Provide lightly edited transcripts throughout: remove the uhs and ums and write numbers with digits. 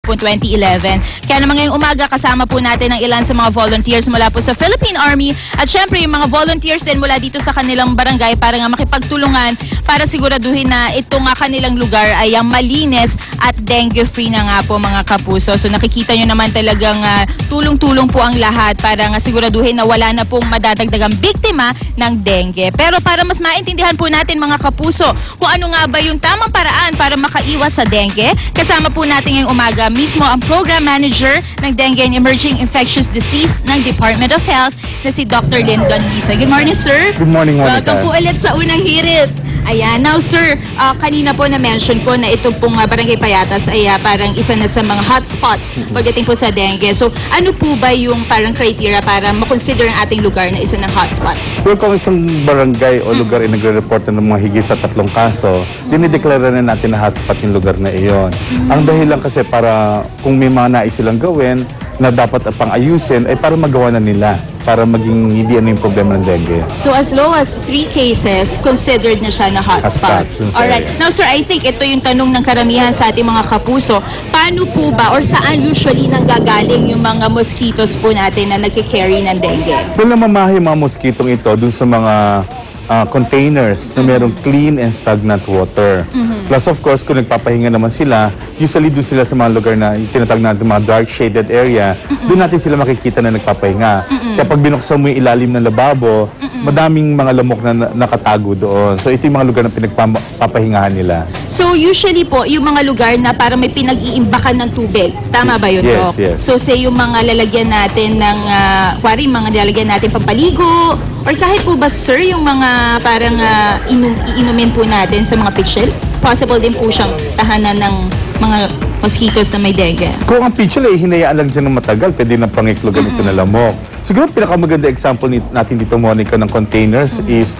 po 2011. Kaya naman ngayong umaga kasama po natin ang ilan sa mga volunteers mula po sa Philippine Army at syempre yung mga volunteers din mula dito sa kanilang barangay para nga makipagtulungan para siguraduhin na ito nga kanilang lugar ay malinis at dengue-free na nga po mga kapuso. So nakikita nyo naman talagang tulong-tulong po ang lahat para nga siguraduhin na wala na pong madadagdagang biktima ng dengue. Pero para mas maintindihan po natin mga kapuso kung ano nga ba yung tamang paraan para makaiwas sa dengue, kasama po natin ngayong umaga mismo ang Program Manager ng Dengue and Emerging Infectious Disease ng Department of Health na si Dr. Lyndon Lisa. Good morning, sir. Good morning, Monica. Welcome po ulit sa Unang Hirit. Ayan. Now, sir, kanina po na-mention ko na ito pong Barangay Payatas ay parang isa na sa mga hotspots pagdating po sa dengue. So, ano po ba yung parang criteria para makonsider ang ating lugar na isa ng hotspot? Well, kung isang barangay o lugar ay nagre-report na ng mga higit sa 3 kaso, dinideklara na natin na hotspot yung lugar na iyon. Ang dahilan kasi para kung may mga nais silang gawin na dapat pang ayusin ay para magawa na nila para maging hindi ano yung problema ng dengue. So as low as 3 cases, considered na siya na hotspot. Alright. Now sir, I think ito yung tanong ng karamihan sa ating mga kapuso. Paano po ba or saan usually nanggagaling yung mga mosquitoes po natin na nagkikarry ng dengue? Well, namamahay mga mosquitong ito dun sa mga containers na merong clean and stagnant water. Plus of course, kung nagpapahinga naman sila, usually doon sila sa mga lugar na tinatawag natin mga dark shaded area, doon natin sila makikita na nagpapahinga. Kaya pag binuksan mo yung ilalim ng lababo, madaming mga lamok na nakatago doon. So ito yung mga lugar na pinagpapahingahan nila. So usually po, yung mga lugar na parang may pinag-iimbakan ng tubig. Tama ba yun, Doc? Yes. So say yung mga lalagyan natin ng, kuwari mga lalagyan natin pampaligo, or kahit po ba sir, yung mga parang iinumin po natin sa mga pitchel? Possible din po siyang tahanan ng mga mosquitoes na may dengue. Kung ang pitchel ay hinayaan lang dyan ng matagal, pwede na pangiklogan ito na lamok. Siguro pinakamaganda example natin dito, Monica, ng containers is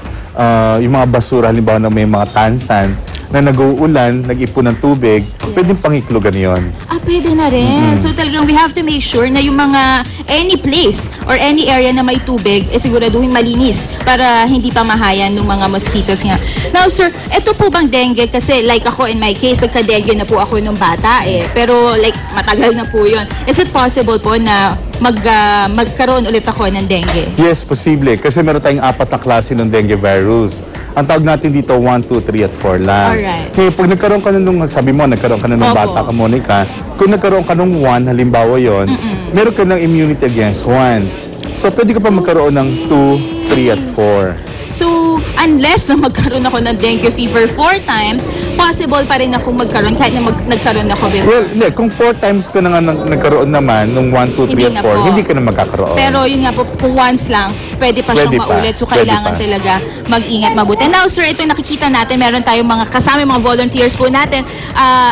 yung mga basura, halimbawa na may mga tansan na nag-uulan, nag-ipon ng tubig, pwedeng pangiklogan yon. Pwede na rin. So talagang we have to make sure na yung mga any place or any area na may tubig, siguraduhin malinis para hindi pa mahayan ng mga mosquitoes nga. Now sir, ito po bang dengue? Kasi like ako in my case, nagka-dengue na po ako nung bata Pero like matagal na po yun. Is it possible po na magkaroon ulit ako ng dengue? Yes, posible. Kasi meron tayong 4 na klase ng dengue virus. Ang tawag natin dito, 1, 2, 3, at 4 lang. Alright. Kaya pag nagkaroon ka na nung, sabi mo, nagkaroon ka na nung bata ka, Monica, kung nagkaroon ka nung 1, halimbawa yon, meron ka ng immunity against 1. So, pwede ka pa magkaroon ng 2, 3, at 4. So, unless na magkaroon ako ng dengue fever 4 times, possible pa rin ako magkaroon kahit na nagkaroon ako before. Well, hindi. Kung 4 times ka na nga nagkaroon naman, nung 1, 2, 3, at 4, hindi ka na magkakaroon. Pero yun nga po, kung once lang, pwede pa siyang maulit. So, kailangan talaga mag-ingat mabuti. Now, sir, ito nakikita natin, meron tayong mga kasama mga volunteers po natin.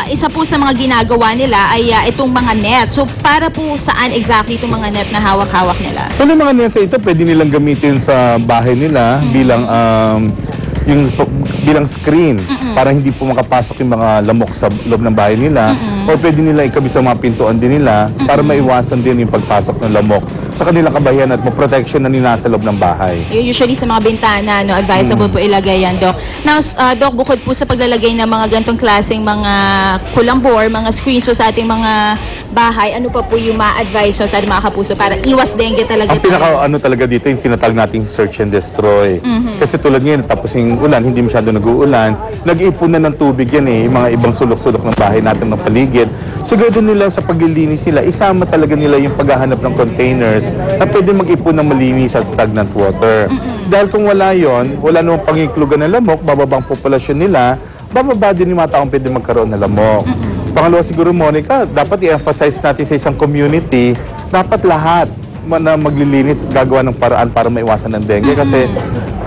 Isa po sa mga ginagawa nila ay itong mga net. So, para po saan exactly itong mga net na hawak-hawak nila? Well, yung mga nets ito, pwede nilang gamitin sa bahay nila bilang screen para hindi po makapasok yung mga lamok sa loob ng bahay nila o pwede nila ikabi sa mga pintuan din nila para maiwasan din yung pagpasok ng lamok sa kanilang kabahayan at protection na nila sa loob ng bahay. Usually sa mga bintana, advisable po ilagay yan, Doc. Now, Doc, bukod po sa paglalagay ng mga ganitong klaseng mga kulambor, mga screens po sa ating mga bahay, ano pa po yung ma-advise sa ating mga kapuso para iwas dengue talaga? Ang pinaka-ano talaga dito yung sinatag nating search and destroy. Kasi tulad ngayon, tapos yung ulan, hindi masyado nag-uulan, nag-ipon na ng tubig yan yung mga ibang sulok-sulok ng bahay natin ng paligid. Siguro nila sa paglilinis nila, isama talaga nila yung paghahanap ng containers na pwede mag-ipon ng malinis at stagnant water. Dahil kung wala yon, wala namang pangiklugan ng lamok, bababang populasyon nila, bababa din yung mga taong pwede magkaroon ng lamok. Pangalawa siguro, Monica, dapat i-emphasize natin sa isang community, dapat lahat na maglilinis at gagawa ng paraan para maiwasan ng dengue. Kasi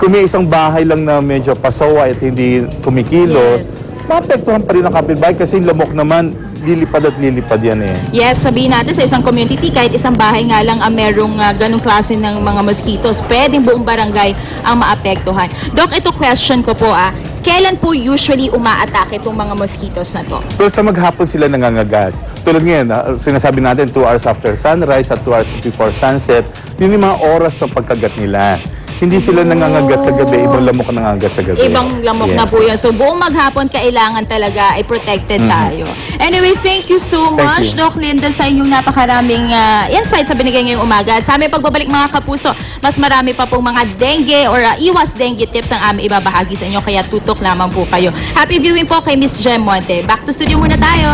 kung may isang bahay lang na medyo pasawa at hindi kumikilos, maapektuhan pa rin ang kapitbahay kasi yung lamok naman, lilipad at lilipad yan Yes, sabihin natin sa isang community, kahit isang bahay nga lang ang merong ganong klase ng mga mosquitoes, pwedeng buong barangay ang maapektuhan. Doc, ito question ko po kailan po usually umaatake itong mga mosquitoes na to? Well, sa maghapon sila nangangagat. Tulad ngayon, sinasabi natin 2 hours after sunrise at 2 hours before sunset, yun yung mga oras sa pagkagat nila. hindi sila nangangagat sa gabi, ibang lamok ang nangangagat sa gabi. Ibang lamok Yes. na po yun. So, buong maghapon, kailangan talaga ay protected tayo. Anyway, thank you so Thank much, you. Doc Linda, sa inyong napakaraming insights sa binigay ngayong umaga. Sa aming pagbabalik, mga kapuso, mas marami pa pong mga dengue or iwas dengue tips ang aming ibabahagi sa inyo. Kaya tutok lamang po kayo. Happy viewing po kay Miss Jem Monte. Back to studio muna tayo.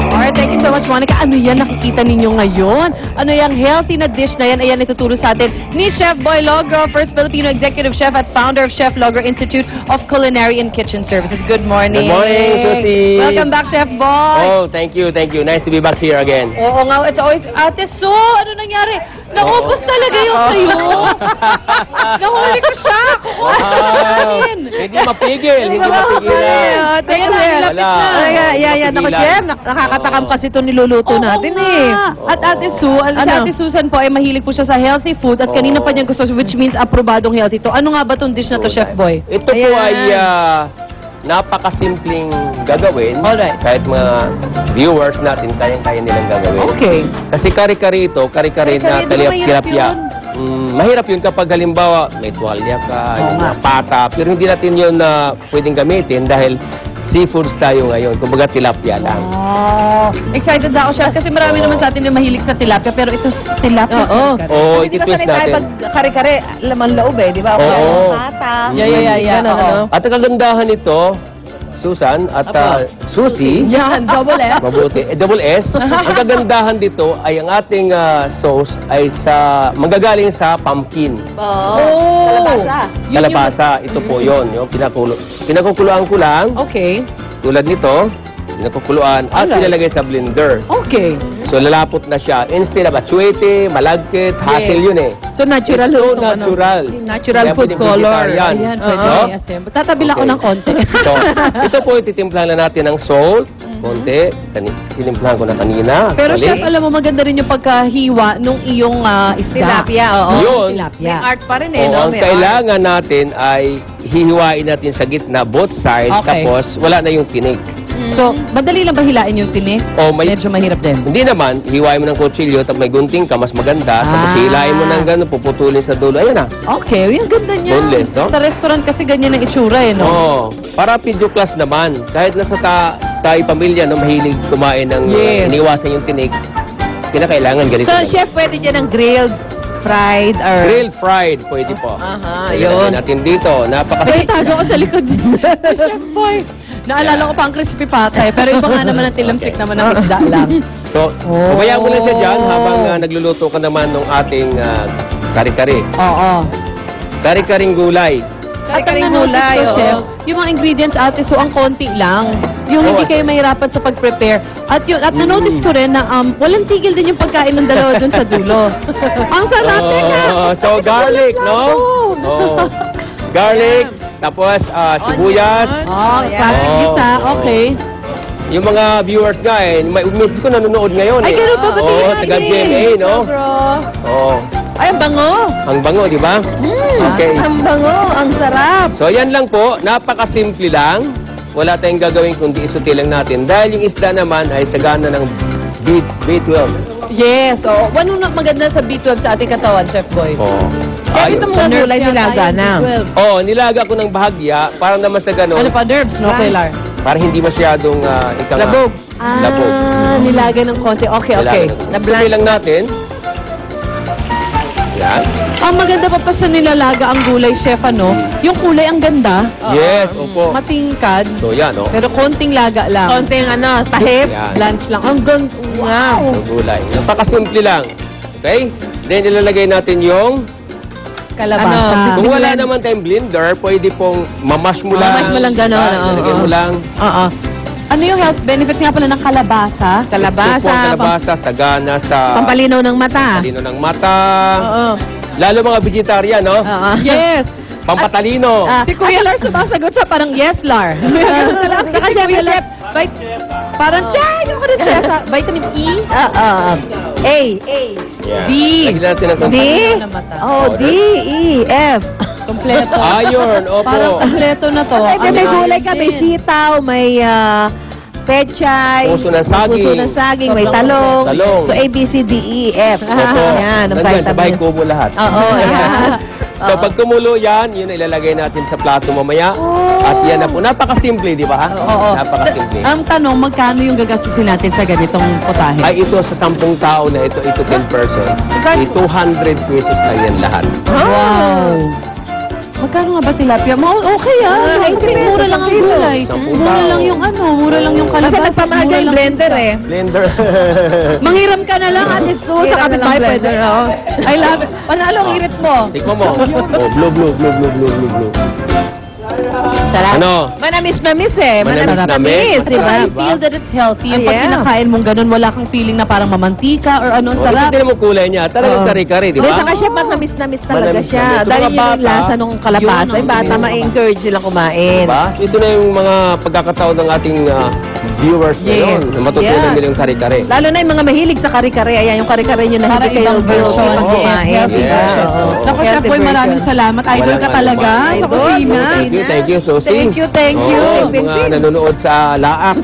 Alright, thank you so much, Monica. Ano yan nakikita ninyo ngayon? Ano yung healthy na dish na yan? Ayan, ituturo sa atin ni Chef Boy Logro, first Filipino executive chef at founder of Chef Logro Institute of Culinary and Kitchen Services. Good morning. Good morning, Susie. Welcome back, Chef Boy. Oh, thank you, thank you. Nice to be back here again. Oo nga, it's always, Ate Su, ano nangyari? Naubos talaga yung sayo. Nahuli ko siya. Kukuha siya ng kanin. Hindi mapigil, hindi mapigilan. Ayan na, nilapit Wala. na. Yan ako, Chef. Nakakatakam kasi ito niluluto natin eh. At Ate Sue, si Ate Susan po ay mahilig po siya sa healthy food at kanina pa niya gusto, which means aprobadong healthy to. Ano nga ba tong dish na to, Chef Boy? Ito po ay napakasimpleng gagawin. Alright. Kahit mga viewers natin, kayang-kaya nilang gagawin. Okay. Kasi kari-kari ito, kari-kari na Kari-kari, di ba mahirap tilapia. Mahirap yun kapag halimbawa may tuwalya ka, yung mga pata, pero hindi natin yun na pwedeng gamitin dahil seafoods tayo ngayon. Kumbaga tilapia lang. Oh, excited na ako, Chef, kasi marami naman sa atin yung mahilig sa tilapia, pero ito tilapia. Oo. kari-kari. Oo, Kasi di ba ititwist sanay tayo natin. pag kare-kare, laman loob eh, di ba? O Oo. kaya pata. Yeah. Ganun, Oo. ano? At ang kagandahan nito, Susan at Susie, Yan, double S. mabuti. Double S. Ang kagandahan dito ay ang ating sauce ay manggagaling sa pumpkin. Oh. Kalabasa. Kalabasa. Ito po yon, yung pinakukuluan ko lang, Okay. tulad nito, pinakukuluan at Alright. ilalagay sa blender. Okay. So lalapot na siya. Instead of atsuete, malagkit, hassle yun eh. So natural Ito, ho itong ano. natural. Natural Kaya food pwedeng color. vegetarian. Ayan, pwede. Oo. Yes, yes. Tatabil ako Okay. ng konti. So, ito po ititimplahan na natin ng salt, konti. Tinimplahan ko na kanina. Pero Mali. Chef, alam mo, maganda rin yung pagkahiwa nung iyong isda. Tilapia, oo. Yun. Tilapia. May art pa rin eh, Oo, no? ang May art. kailangan natin ay hihiwain natin sa gitna, both sides, Okay. tapos wala na yung tinik. So, madali lang ba hilain yung tinik? O may, Medyo mahirap din. hindi naman, hihiwain mo ng kutsilyo, tapos may gunting ka, mas maganda. Tapos Ah. hihilain mo ng gano'n, puputulin sa dulo. Ayun na. Okay, yung ganda niya. Boneless, no? Sa restaurant kasi ganyan ang itsura eh, no? Oo. Para video class naman. Kahit nasa tayo pamilya na mahilig kumain ng Yes. iniwasan yung tinik, kinakailangan ganito. So, lang. Chef, pwede dyan ng grilled, fried, or... Grilled fried, pwede po. Aha, Ilagay yun. natin dito. Ay, tago ko sa likod. Chef Boy. Naalala ko pa ang crispy patay, pero iba nga naman ang tilamsik naman ng isda lang. So, pabayaan mo lang siya dyan habang nagluluto ka naman ng ating kari-kari. Oo. Kari-karing gulay. At ang Kari-karing nanotice gulay, ko, oo. Chef, yung mga ingredients ate, so ang konti lang. Yung hindi kayo mahirapan sa pag-prepare. At yun, at nanotice ko rin na walang tigil din yung pagkain ng dalawa dun sa dulo. Ang sarap, teka! So, garlic, no? Oh. Garlic, tapos sibuyas. Oh, classic Oh. gisa. Okay. Yung mga viewers nga may miss ko nanonood ngayon Ay, ganun ba? Batiin Oo, natin. taga GMA, no? Bro. Oo. Ay, ang bango. Ang bango, di ba? Okay. Ang bango. Ang sarap. So, yan lang po. Napakasimple lang. Wala tayong gagawin kundi isuti lang natin. Dahil yung isda naman ay sagana ng B12. Yes. Oh, ano na maganda sa B12 sa ating katawan, Chef Boy? Oo. Kaya dito Ayos. mga nerves gulay yata nilaga yung na. B12. Oo, nilaga ko ng bahagya para naman sa ganun. Ano pa, nerves, no, Pilar? Para hindi masyadong Labog. Labog. Nilaga ng konti. Okay, okay. Isuti lang natin. Yan. Ang maganda pa sa nilalaga ang gulay, Chef, ano? Yung kulay ang ganda. Yes, opo. Matingkad. So, yan, oh. Pero konting laga lang. Konting tahip. Yan. Blanch lang. Ang ganda. Wow. Yung gulay. Napakasimple lang. Okay? Then, ilalagay natin yung... Kalabasa. Kung wala naman tayong blender, pwede pong mamash mo lang. Mamash mo lang ganun, Yan, oo. ilalagay mo lang. Oo. Ano yung health benefits nga pala ng kalabasa? Ito po ang Kalabasa. kalabasa, sagana sa Pampalinaw ng mata. talino ng mata. Oo. Lalo mga vegetarian, no? Oo. Yes. Pampatalino. Si Kuya Lar sumasagot siya parang yes, Lar. Ganun talaga. Saka Si syempre, Kuya Lar, parang chay, yung ka na siya sa vitamin E. A. Yeah. D. Lagyan natin ng D. na mata. Oh, D, E, F. Kompleto. Ayun, opo. Parang kompleto na to. Ay, may Ang gulay ka, may din. sitaw, may pechay, Puso ng saging. puso ng saging, may Sobrang talong. talong. So, A, B, C, D, E, F. Opo. Yan, ang Nandyan, sabay vitamins. kubo lahat. Oo, ayan. So pag kumulo yan, yun ilalagay natin sa plato mamaya. At yan na po. Napakasimple, di ba? Oo. Napakasimple. Ang tanong, magkano yung gagastusin natin sa ganitong potahe? Ay ito sa 10 tao na ito 10 person. 200 pesos lang yan lahat. Wow! Magkano nga ba tilapia? Okay Ah, Kasi 80 pesos mura lang ang ang kilo. gulay. 10 Mura tao. lang yung mura lang yung kalabasa. Kasi nagpamahal mura dyan lang blender isda. eh. Blender. Manghiram ka na lang at iso sa Hiram na lang kapitbahay blender, pwede. oo. I love it. Panalo ang irit mo. Tikman mo. Oh, blue. Sarap. Ano? Manamis-namis eh. Manamis-namis. At Di saka ba? you feel that it's healthy. Yung pag Yeah. kinakain mong ganun, wala kang feeling na parang mamantika or ano, Oh, sarap. ito din mo kulay niya. Talagang kare-kare, di Hindi, ba? saka siya manamis-namis talaga Manamis-namis. siya. Ito Dahil mga yun yung bata, lasa ng kalabasa. yun ang Yung bata, sabihin mo. ma-encourage silang kumain. Diba? So ito na yung mga pagkakataon ng ating viewers ngayon. Yes. Na matutunan Yeah. nila yung kare-kare. Lalo na yung mga mahilig sa kare-kare. Ayan, yung kare-kare nyo na Para hindi kayo ibang version. pag Yes, kumain. healthy Yes. version. Oo. Naku, Chef Healthy Boy, maraming version. salamat. Idol Walang ka ano talaga man. sa Idol. kusina. Thank you, Susie. Thank you. Oo, Pin, mga pin. nanonood sa Laak.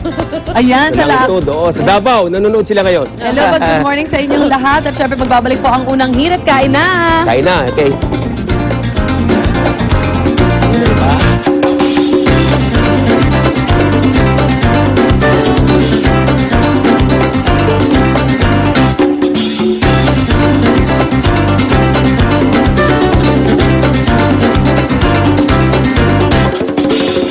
Ayan, sa lahat. Sa Davao, nanonood sila ngayon. Hello, good morning sa inyong lahat. At syempre, magbabalik po ang unang hirit. Kain na! Kain na, okay.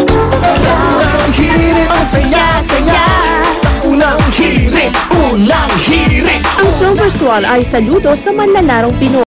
Unang hirit, ang saya-saya. Sa unang hirit, unang hirit. Ang Silver Swan ay saludo sa manlalarong Pinoy.